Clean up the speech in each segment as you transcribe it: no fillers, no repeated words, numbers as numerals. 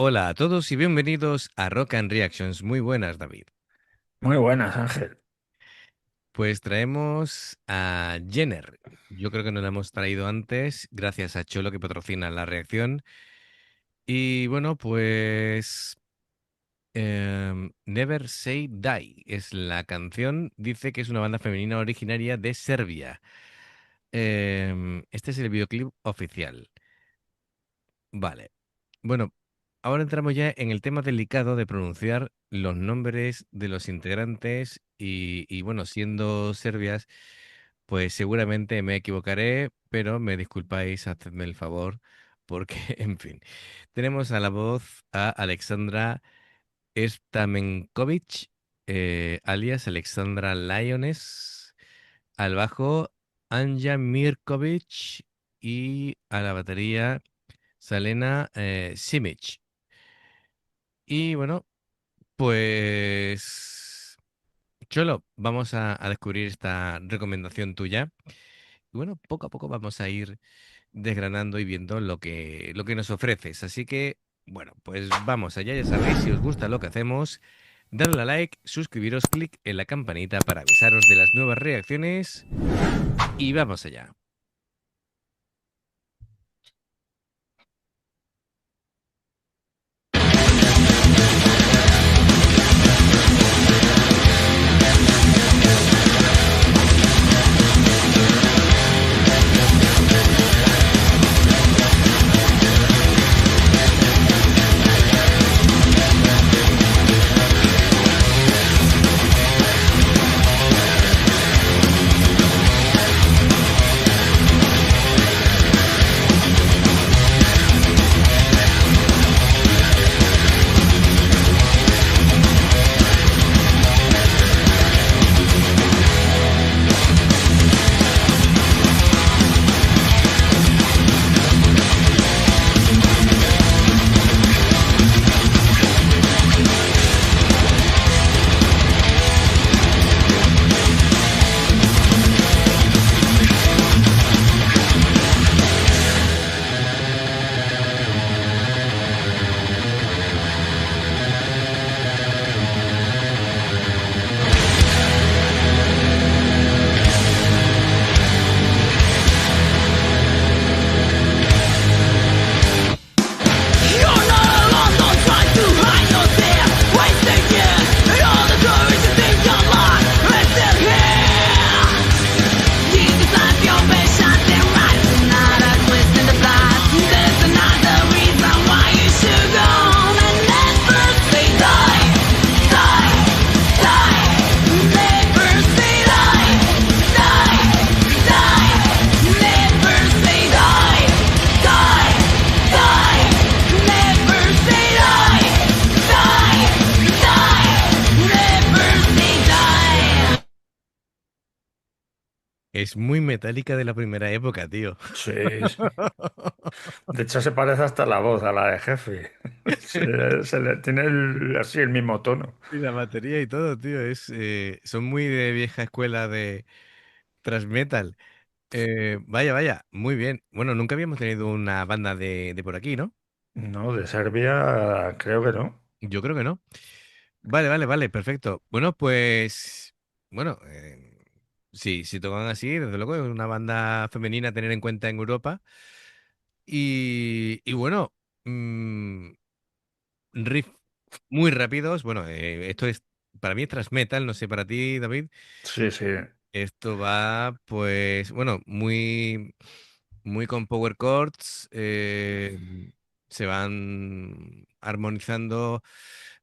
Hola a todos y bienvenidos a Rock and Reactions. Muy buenas, David. Muy buenas, Ángel. Pues traemos a Jenner. Yo creo que nos la hemos traído antes, gracias a Cholo que patrocina la reacción. Y bueno, pues Never Say Die es la canción. Dice que es una banda femenina originaria de Serbia. Este es el videoclip oficial. Vale. Bueno, ahora entramos ya en el tema delicado de pronunciar los nombres de los integrantes y bueno, siendo serbias, pues seguramente me equivocaré, pero me disculpáis, hacedme el favor, porque, en fin, tenemos a la voz a Alexandra Stamenkovic, alias Alexandra Liones, al bajo Anja Mirkovic y a la batería Salena Simic. Y bueno, pues Cholo, vamos a descubrir esta recomendación tuya. Y bueno, poco a poco vamos a ir desgranando y viendo lo que nos ofreces. Así que, bueno, pues vamos allá. Ya sabéis, si os gusta lo que hacemos, dadle a like, suscribiros, clic en la campanita para avisaros de las nuevas reacciones y vamos allá. You're not alone, don't try to hide no fear. Wasting years and all the courage to think you're lost. We're still here. Jesus, I'm your patient and right. Not a twist in the plot. There's another reason why you should go on and never say die. Die, die. Never say die. Die, die. Never say die. Die, die. Never say die. Die, die. Never say die. Es muy metálica de la primera época, tío. Sí, sí. De hecho, se parece hasta la voz a la de Jefe. Tiene así el mismo tono. Y la batería y todo, tío, son muy de vieja escuela de thrash metal. Vaya, vaya, muy bien. Bueno, nunca habíamos tenido una banda de por aquí, ¿no? No, de Serbia creo que no. Yo creo que no. Vale, vale, vale, perfecto. Bueno, pues, bueno, sí, si tocan así, desde luego es una banda femenina a tener en cuenta en Europa. Y bueno, mm, riff muy rápidos. Bueno, esto es, para mí es thrash metal, no sé, para ti, David. Sí, sí. Esto va, pues, bueno, muy con power chords, se van armonizando,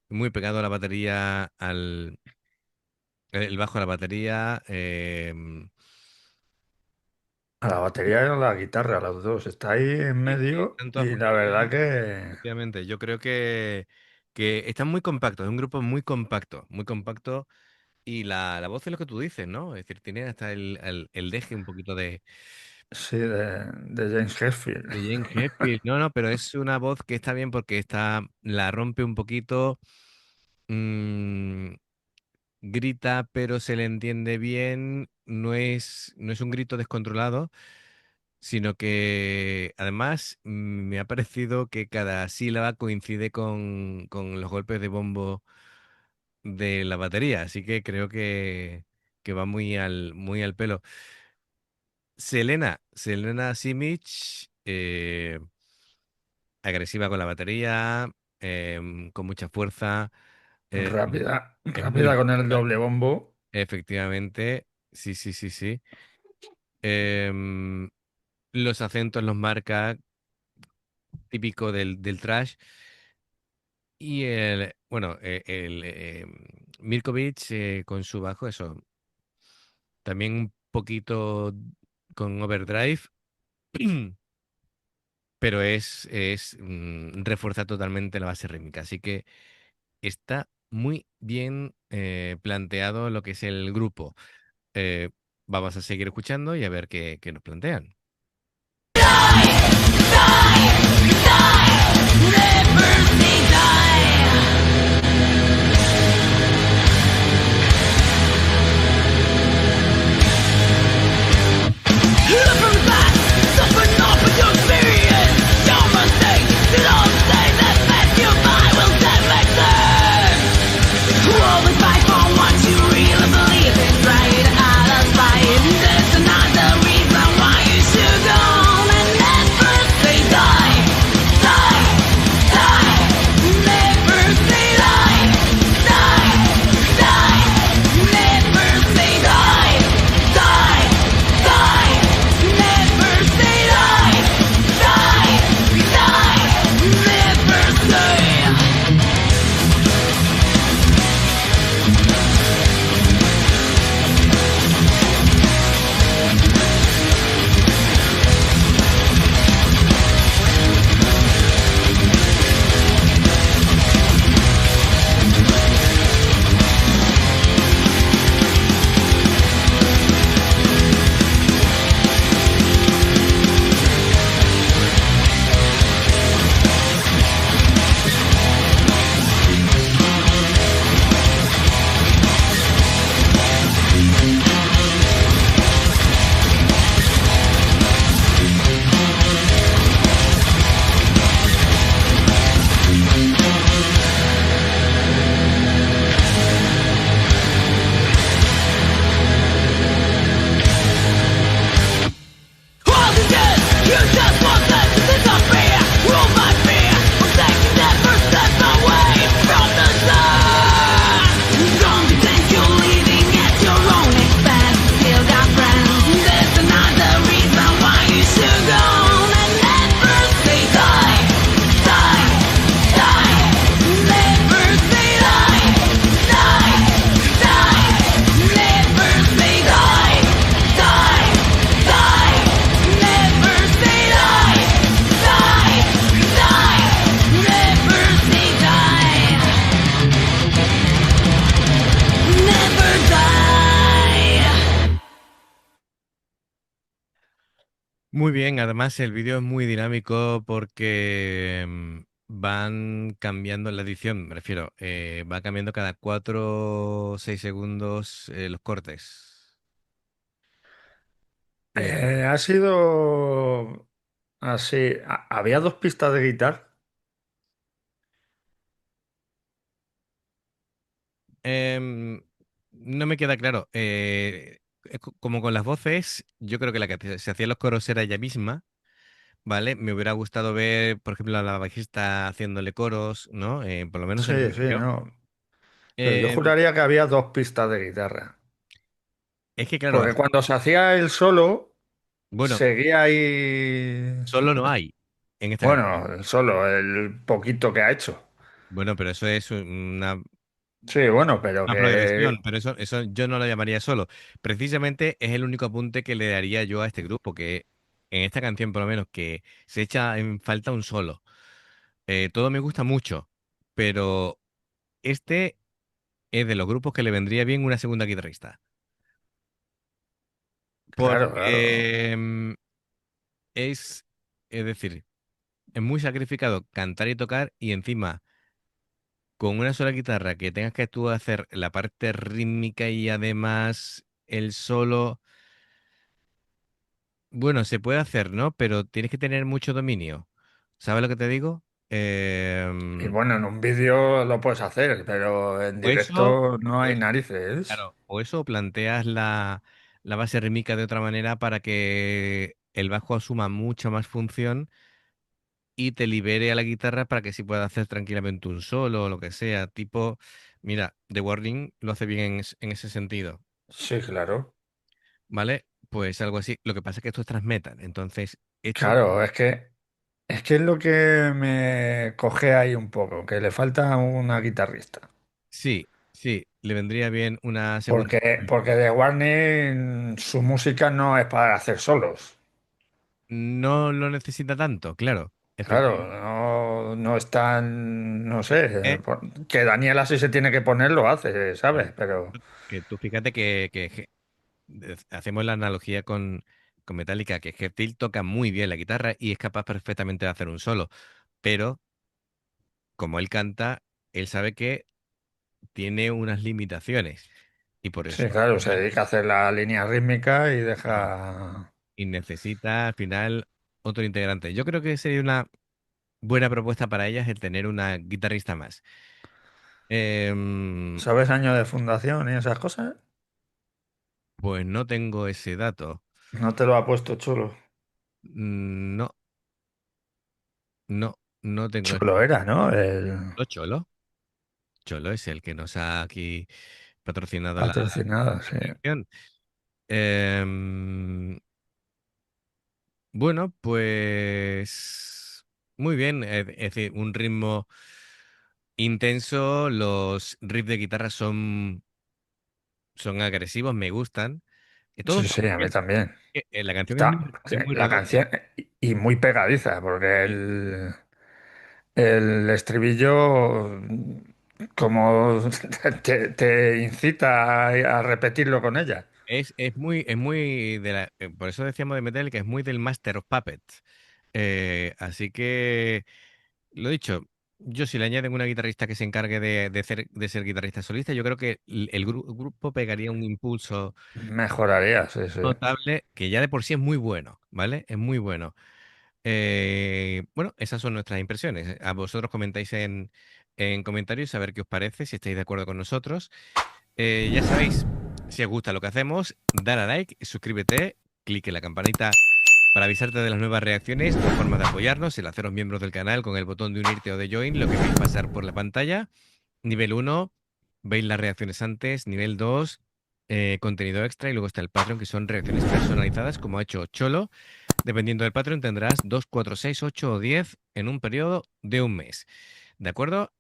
muy pegado a la batería, el bajo a la batería. A la batería y a la guitarra, los dos. Está ahí en Sí, sí, medio están todas y la juntas ahí. verdad que Efectivamente, yo creo que están muy compactos, es un grupo muy compacto, y la voz es lo que tú dices, ¿no? Es decir, tiene hasta el deje un poquito sí, de James Hetfield. de Jane Hetfield. No, no, pero es una voz que está bien porque la rompe un poquito, mm, grita, pero se le entiende bien, no es un grito descontrolado, sino que además me ha parecido que cada sílaba coincide con los golpes de bombo de la batería, así que creo que va muy al pelo. Selena Simic, agresiva con la batería, con mucha fuerza, Rápida, es muy rápida con el lírica, doble bombo. efectivamente, sí, sí, sí, sí. Em, los acentos los marca, típico del thrash. Y bueno, Mirkovic con su bajo, eso, también un poquito con overdrive, pero refuerza totalmente la base rítmica. Así que está muy bien planteado lo que es el grupo. Eh, vamos a seguir escuchando y a ver qué nos plantean. Always fight for what you really believe in. Try it out of spite. That's another reason why you should go on and never say die. Die, die, never say die. Die, die, never say die. Die, die, never say die. Die, die, never say. All the good, you just want them to disappear. Rule by fear, I'm taking that first step away from the sun. Don't you think you're leaving at your own expense? Still got friends. There's another reason why you should go on and never say die. Die, die, never say die. Die, die, never say die. Die, die, never say die. Die, die, never say die. Never die. Muy bien, además el vídeo es muy dinámico porque van cambiando la edición, me refiero, va cambiando cada 4 o 6 segundos los cortes. Eh, Ha sido así. Había dos pistas de guitarra. em, no me queda claro. Como con las voces, yo creo que la que se hacía los coros era ella misma, ¿vale? Me hubiera gustado ver, por ejemplo, a la bajista haciéndole coros, ¿no? Por lo menos en el Sí, sí, vídeo. no. Pero yo Em, juraría que había dos pistas de guitarra. es que, claro, Porque cuando se hacía el solo, bueno, seguía ahí. solo no hay en esta canción. Bueno, el solo, el poquito que ha hecho. Bueno, pero eso es Sí, bueno, pero una que. progresión, pero eso yo no lo llamaría solo. Precisamente es el único apunte que le daría yo a este grupo, que en esta canción por lo menos que se echa en falta un solo. Todo me gusta mucho, pero este es de los grupos que le vendría bien una segunda guitarrista. Claro, claro. Porque es, es decir, es muy sacrificado cantar y tocar y encima con una sola guitarra que tengas que tú hacer la parte rítmica y además el solo. Bueno, se puede hacer, ¿no? Pero tienes que tener mucho dominio. ¿Sabes lo que te digo? Y bueno, en un vídeo lo puedes hacer, pero en O eso, directo no o hay eso, narices. claro, o eso, o planteas la base rítmica de otra manera para que el bajo asuma mucha más función y te libere a la guitarra para que sí pueda hacer tranquilamente un solo o lo que sea. Tipo, mira, The Warning lo hace bien en ese sentido, Sí, claro. ¿vale? Pues algo así. Lo que pasa es que esto es transmetal, entonces esto Claro, es que es lo que me coge ahí un poco, que le falta una guitarrista. sí, sí, le vendría bien una segunda. Porque The Warning su música no es para hacer solos. No lo necesita tanto, claro, Claro, efectivamente. no es tan, no sé, que Daniela si se tiene que poner lo hace, ¿sabes? Pero Que tú fíjate que hacemos la analogía con Metallica, que Jeff Till toca muy bien la guitarra y es capaz perfectamente de hacer un solo, pero como él canta, él sabe que tiene unas limitaciones y por sí, eso claro, se dedica a hacer la línea rítmica y claro, deja... y necesita al final otro integrante. Yo creo que sería una buena propuesta para ellas el tener una guitarrista más. Em, ¿Sabes año de fundación y esas cosas? pues no tengo ese dato. No te lo ha puesto chulo. No, no, no tengo Chulo ese. era, ¿no? ¿Lo Cholo? Cholo es el que nos ha aquí patrocinado la Patrocinado, sí. sección. Em, bueno, pues muy bien. Es decir, un ritmo intenso. Los riffs de guitarra son agresivos, me gustan. Y todos Sí, están sí, muy a mí bien. también. La canción Está es muy la redonda. canción y muy pegadiza, porque Sí. el estribillo como te incita a repetirlo con ella. Es muy por eso decíamos de Metal que es muy del Master of Puppets. Así que, lo dicho, yo si le añaden una guitarrista que se encargue de ser guitarrista solista, yo creo que el grupo pegaría un impulso Mejoraría, sí, sí. notable, que ya de por sí es muy bueno, ¿vale? Es muy bueno. Bueno, esas son nuestras impresiones. A vosotros comentáis en comentarios a ver qué os parece, si estáis de acuerdo con nosotros. Ya sabéis, si os gusta lo que hacemos, dale a like, suscríbete, clique en la campanita para avisarte de las nuevas reacciones, dos formas de apoyarnos, el haceros miembros del canal con el botón de unirte o de join, lo que veis pasar por la pantalla. Nivel uno, veis las reacciones antes. Nivel 2, contenido extra. Y luego está el Patreon, que son reacciones personalizadas, como ha hecho Cholo. Dependiendo del Patreon, tendrás 2, 4, 6, 8 o 10 en un periodo de un mes. ¿De acuerdo?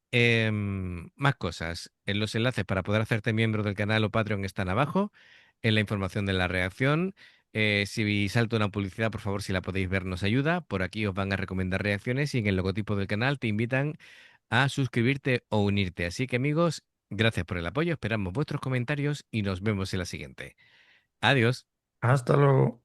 Más cosas. En los enlaces para poder hacerte miembro del canal o Patreon están abajo. En la información de la reacción. Si salto una publicidad, por favor, si la podéis ver, nos ayuda. Por aquí os van a recomendar reacciones y en el logotipo del canal te invitan a suscribirte o unirte. Así que amigos, gracias por el apoyo, esperamos vuestros comentarios y nos vemos en la siguiente. Adiós. Hasta luego.